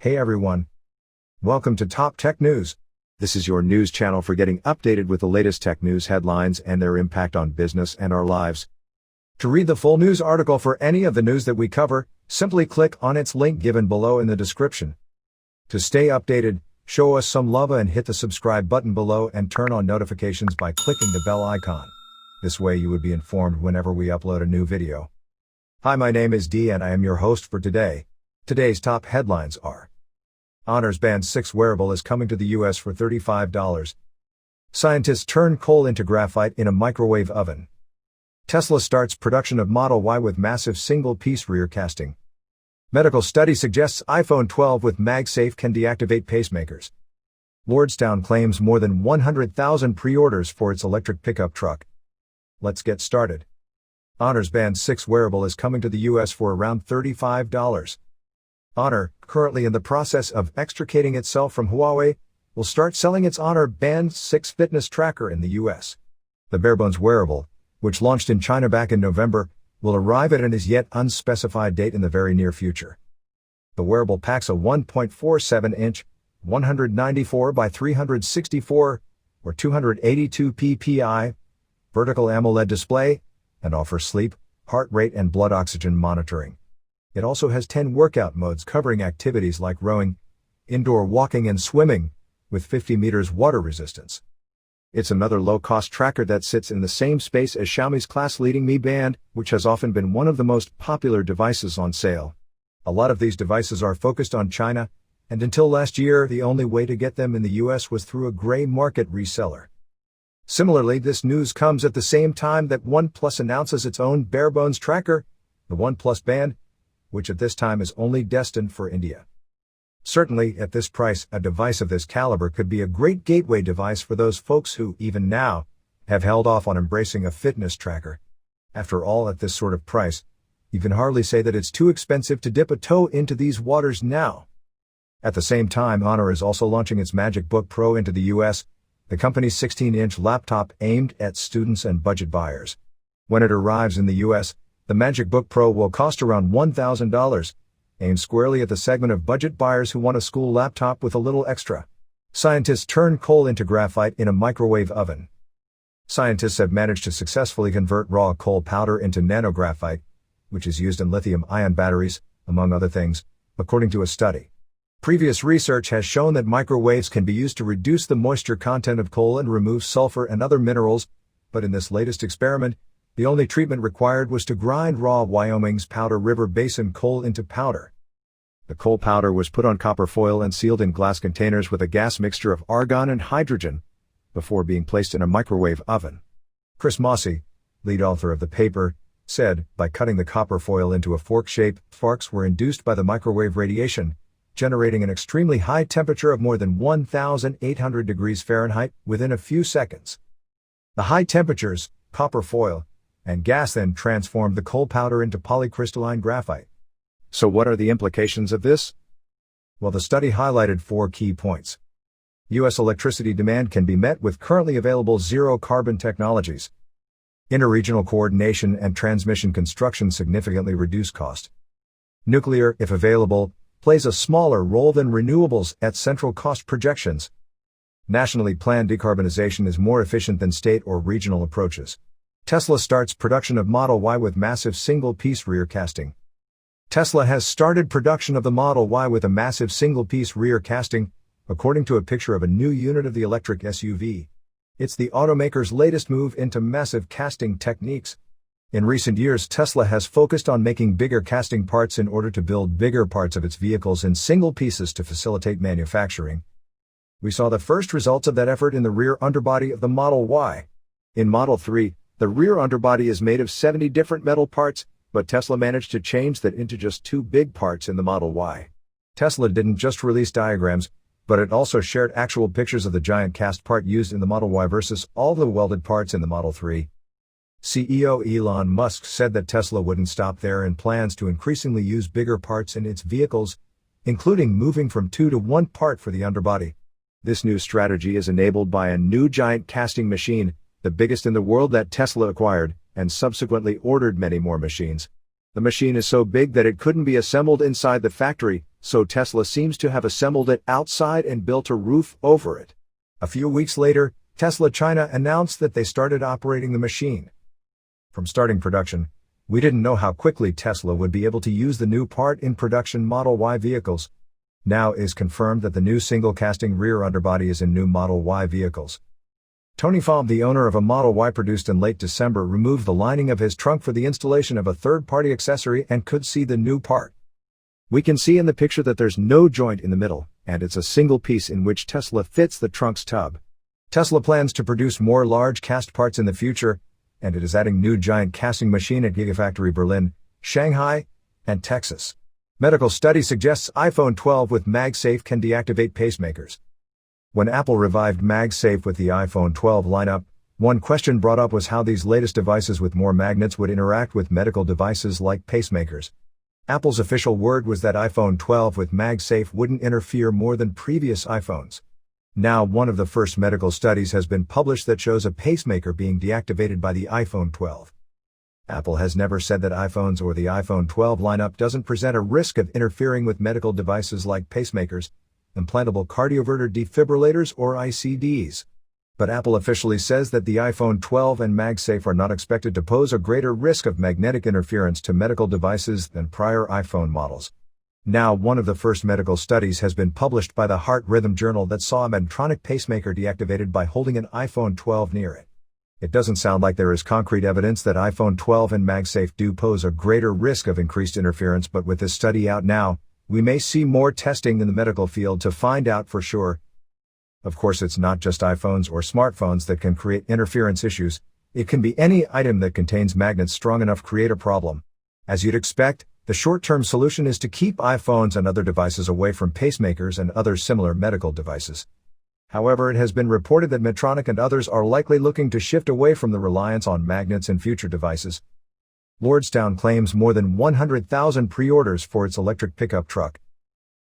Hey everyone. Welcome to Top Tech News. This is your news channel for getting updated with the latest tech news headlines and their impact on business and our lives. To read the full news article for any of the news that we cover, simply click on its link given below in the description. To stay updated, show us some love and hit the subscribe button below and turn on notifications by clicking the bell icon. This way you would be informed whenever we upload a new video. Hi, my name is Dee and I am your host for today. Today's top headlines are: Honor's Band 6 wearable is coming to the US for $35. Scientists turn coal into graphite in a microwave oven. Tesla starts production of Model Y with massive single-piece rear casting. Medical study suggests iPhone 12 with Magsafe can deactivate pacemakers. Lordstown claims more than 100,000 pre-orders for its electric pickup truck. Let's get started. Honor's Band 6 wearable is coming to the US for around $35. Honor, currently in the process of extricating itself from Huawei, will start selling its Honor Band 6 fitness tracker in the US. The barebones wearable, which launched in China back in November, will arrive at an as yet unspecified date in the very near future. The wearable packs a 1.47-inch, 194 by 364, or 282 ppi, vertical AMOLED display, and offers sleep, heart rate and blood oxygen monitoring. It also has 10 workout modes covering activities like rowing, indoor walking and swimming, with 50 meters water resistance. It's another low-cost tracker that sits in the same space as Xiaomi's class-leading Mi Band, which has often been one of the most popular devices on sale. A lot of these devices are focused on China, and until last year, the only way to get them in the US was through a gray market reseller. Similarly, this news comes at the same time that OnePlus announces its own barebones tracker, the OnePlus Band, which at this time is only destined for India. Certainly, at this price, a device of this caliber could be a great gateway device for those folks who, even now, have held off on embracing a fitness tracker. After all, at this sort of price, you can hardly say that it's too expensive to dip a toe into these waters now. At the same time, Honor is also launching its MacBook Pro into the US, the company's 16-inch laptop aimed at students and budget buyers. When it arrives in the US, the MacBook Pro will cost around $1,000, aimed squarely at the segment of budget buyers who want a school laptop with a little extra. Scientists turn coal into graphite in a microwave oven. Scientists have managed to successfully convert raw coal powder into nanographite, which is used in lithium-ion batteries, among other things, according to a study. Previous research has shown that microwaves can be used to reduce the moisture content of coal and remove sulfur and other minerals, but in this latest experiment, the only treatment required was to grind raw Wyoming's Powder River Basin coal into powder. The coal powder was put on copper foil and sealed in glass containers with a gas mixture of argon and hydrogen, before being placed in a microwave oven. Chris Mossy, lead author of the paper, said, by cutting the copper foil into a fork shape, sparks were induced by the microwave radiation, generating an extremely high temperature of more than 1,800 degrees Fahrenheit within a few seconds. The high temperatures, copper foil, and gas then transformed the coal powder into polycrystalline graphite. So what are the implications of this? Well, the study highlighted 4 key points. U.S. electricity demand can be met with currently available zero-carbon technologies. Interregional coordination and transmission construction significantly reduce cost. Nuclear, if available, plays a smaller role than renewables at central cost projections. Nationally planned decarbonization is more efficient than state or regional approaches. Tesla starts production of Model Y with massive single-piece rear casting. Tesla has started production of the Model Y with a massive single-piece rear casting, according to a picture of a new unit of the electric SUV. It's the automaker's latest move into massive casting techniques. In recent years, Tesla has focused on making bigger casting parts in order to build bigger parts of its vehicles in single pieces to facilitate manufacturing. We saw the first results of that effort in the rear underbody of the Model Y. In Model 3, the rear underbody is made of 70 different metal parts, but Tesla managed to change that into just 2 big parts in the Model Y. Tesla didn't just release diagrams, but it also shared actual pictures of the giant cast part used in the Model Y versus all the welded parts in the Model 3. CEO Elon Musk said that Tesla wouldn't stop there and plans to increasingly use bigger parts in its vehicles, including moving from 2 to 1 part for the underbody. This new strategy is enabled by a new giant casting machine, the biggest in the world that Tesla acquired, and subsequently ordered many more machines. The machine is so big that it couldn't be assembled inside the factory, so Tesla seems to have assembled it outside and built a roof over it. A few weeks later, Tesla China announced that they started operating the machine. From starting production, we didn't know how quickly Tesla would be able to use the new part in production Model Y vehicles. Now is confirmed that the new single-casting rear underbody is in new Model Y vehicles. Tony Pham, the owner of a Model Y produced in late December, removed the lining of his trunk for the installation of a third-party accessory and could see the new part. We can see in the picture that there's no joint in the middle, and it's a single piece in which Tesla fits the trunk's tub. Tesla plans to produce more large cast parts in the future, and it is adding new giant casting machine at Gigafactory Berlin, Shanghai, and Texas. Medical study suggests iPhone 12 with Magsafe can deactivate pacemakers. When Apple revived Magsafe with the iPhone 12 lineup, one question brought up was how these latest devices with more magnets would interact with medical devices like pacemakers. Apple's official word was that iPhone 12 with Magsafe wouldn't interfere more than previous iPhones. Now, one of the first medical studies has been published that shows a pacemaker being deactivated by the iPhone 12. Apple has never said that iPhones or the iPhone 12 lineup doesn't present a risk of interfering with medical devices like pacemakers, implantable cardioverter defibrillators or ICDs. But Apple officially says that the iPhone 12 and Magsafe are not expected to pose a greater risk of magnetic interference to medical devices than prior iPhone models. Now, one of the first medical studies has been published by the Heart Rhythm Journal that saw a Medtronic pacemaker deactivated by holding an iPhone 12 near it. It doesn't sound like there is concrete evidence that iPhone 12 and Magsafe do pose a greater risk of increased interference, but with this study out now, we may see more testing in the medical field to find out for sure. Of course, it's not just iPhones or smartphones that can create interference issues. It can be any item that contains magnets strong enough to create a problem. As you'd expect, the short-term solution is to keep iPhones and other devices away from pacemakers and other similar medical devices. However, it has been reported that Medtronic and others are likely looking to shift away from the reliance on magnets in future devices. Lordstown claims more than 100,000 pre-orders for its electric pickup truck.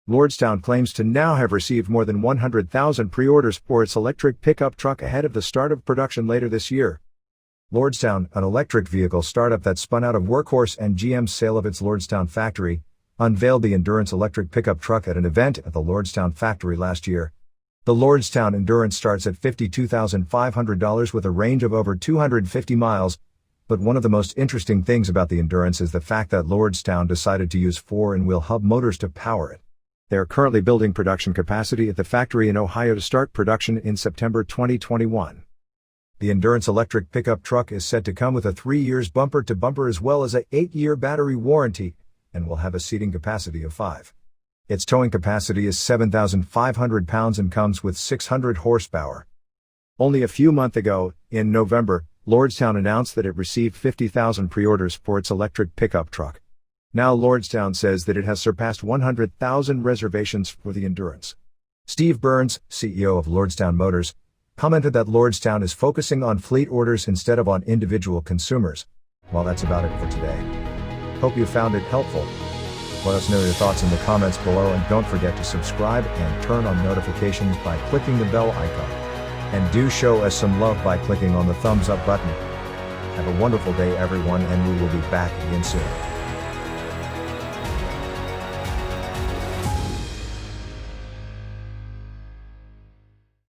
Lordstown claims to now have received more than 100,000 pre-orders for its electric pickup truck ahead of the start of production later this year. Lordstown, an electric vehicle startup that spun out of Workhorse and GM's sale of its Lordstown factory, unveiled the Endurance electric pickup truck at an event at the Lordstown factory last year. The Lordstown Endurance starts at $52,500 with a range of over 250 miles. But one of the most interesting things about the Endurance is the fact that Lordstown decided to use 4-in-wheel hub motors to power it. They are currently building production capacity at the factory in Ohio to start production in September 2021. The Endurance electric pickup truck is said to come with a 3 years bumper-to-bumper as well as a 8-year battery warranty, and will have a seating capacity of 5. Its towing capacity is 7,500 pounds and comes with 600 horsepower. Only a few months ago, in November, Lordstown announced that it received 50,000 pre-orders for its electric pickup truck. Now Lordstown says that it has surpassed 100,000 reservations for the Endurance. Steve Burns, CEO of Lordstown Motors, commented that Lordstown is focusing on fleet orders instead of on individual consumers. Well, that's about it for today. Hope you found it helpful. Let us know your thoughts in the comments below, and don't forget to subscribe and turn on notifications by clicking the bell icon. And do show us some love by clicking on the thumbs up button. Have a wonderful day everyone, and we will be back again soon.